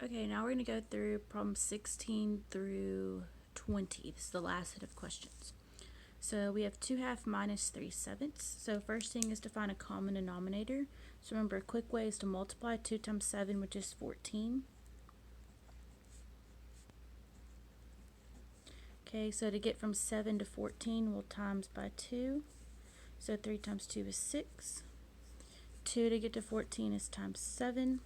Okay, now we're going to go through problem 16 through 20. This is the last set of questions. So we have 2/2 minus 3/7. So first thing is to find a common denominator. So remember, a quick way is to multiply 2 times 7, which is 14. Okay, so to get from 7 to 14, we'll times by 2. So 3 times 2 is 6. 2 to get to 14 is times 7.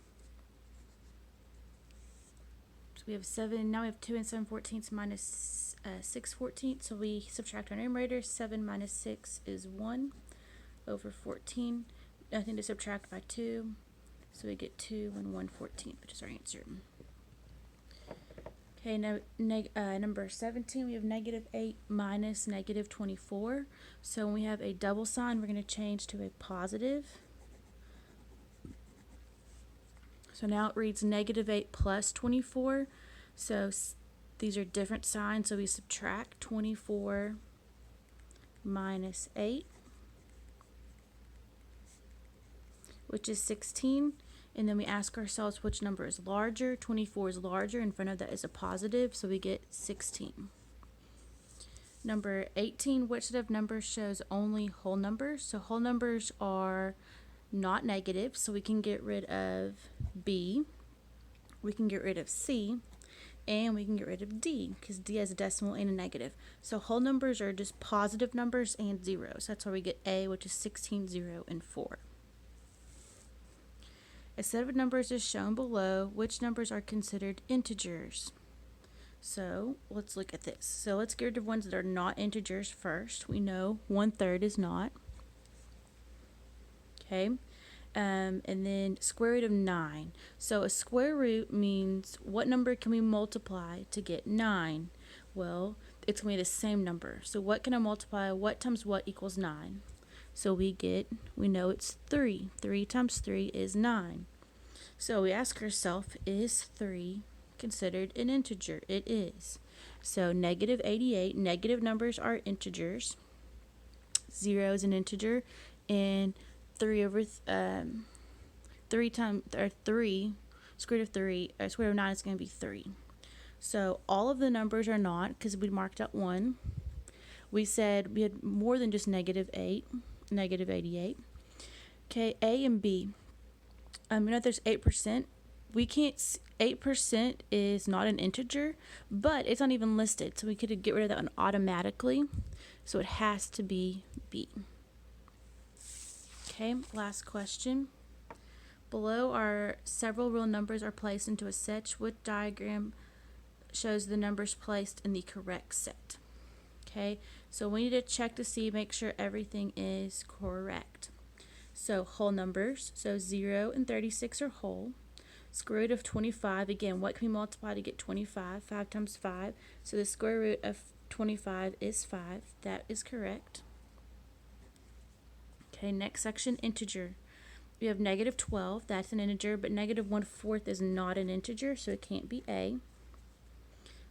So we have 7, now we have 2 and 7/14 minus 6/14. So we subtract our numerator. 7 minus 6 is 1 over 14. Nothing to subtract by 2. So we get 2 and 1/14, which is our answer. Okay, now number 17, we have -8 minus -24. So when we have a double sign, we're going to change to a positive. So now it reads -8 plus 24. So these are different signs. So we subtract 24 minus 8, which is 16. And then we ask ourselves which number is larger. 24 is larger. In front of that is a positive. So we get 16. Number 18, which set of numbers shows only whole numbers? So whole numbers are not negative, so we can get rid of B, we can get rid of C, and we can get rid of D, because D has a decimal and a negative. So whole numbers are just positive numbers and zeros. That's why we get A, which is 16, 0, and 4. A set of numbers is shown below. Which numbers are considered integers? So let's look at this. So let's get rid of ones that are not integers first. We know 1/3 is not. Okay, and then square root of 9. So a square root means what number can we multiply to get 9? Well, it's going to be the same number. So what can I multiply? What times what equals 9? So we know it's 3. 3 times 3 is 9. So we ask ourselves, is 3 considered an integer? It is. So -88, negative numbers are integers. 0 is an integer, and 3 over 3 times or 3 square root of 3 square root of 9 is going to be 3. So all of the numbers are not, because we marked out 1. We said we had more than just -8, -88. Okay, A and B. You know there's 8%. We can't. 8% is not an integer, but it's not even listed, so we could get rid of that one automatically. So it has to be B. Okay, last question. Below are several real numbers are placed into a set. Which diagram shows the numbers placed in the correct set? Okay, so we need to check to see, make sure everything is correct. So whole numbers, so 0 and 36 are whole. Square root of 25, again, what can we multiply to get 25? 5 times 5. So the square root of 25 is 5. That is correct. Okay, next section, integer. We have -12, that's an integer, but -1/4 is not an integer, so it can't be A.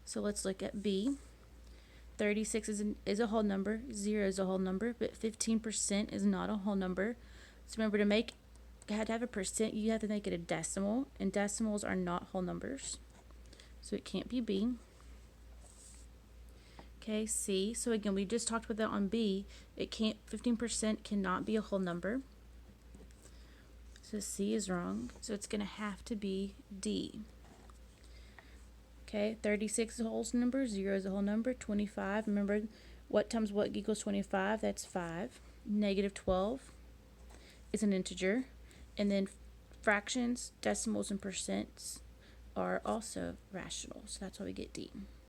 So let's look at B. 36 is a whole number, 0 is a whole number, but 15% is not a whole number. So remember, to have a percent, you have to make it a decimal, and decimals are not whole numbers. So it can't be B. Okay, C. So again, we just talked about that on B. 15% cannot be a whole number. So C is wrong. So it's going to have to be D. Okay, 36 is a whole number, 0 is a whole number, 25. Remember, what times what equals 25? That's 5. -12 is an integer. And then fractions, decimals, and percents are also rational. So that's why we get D.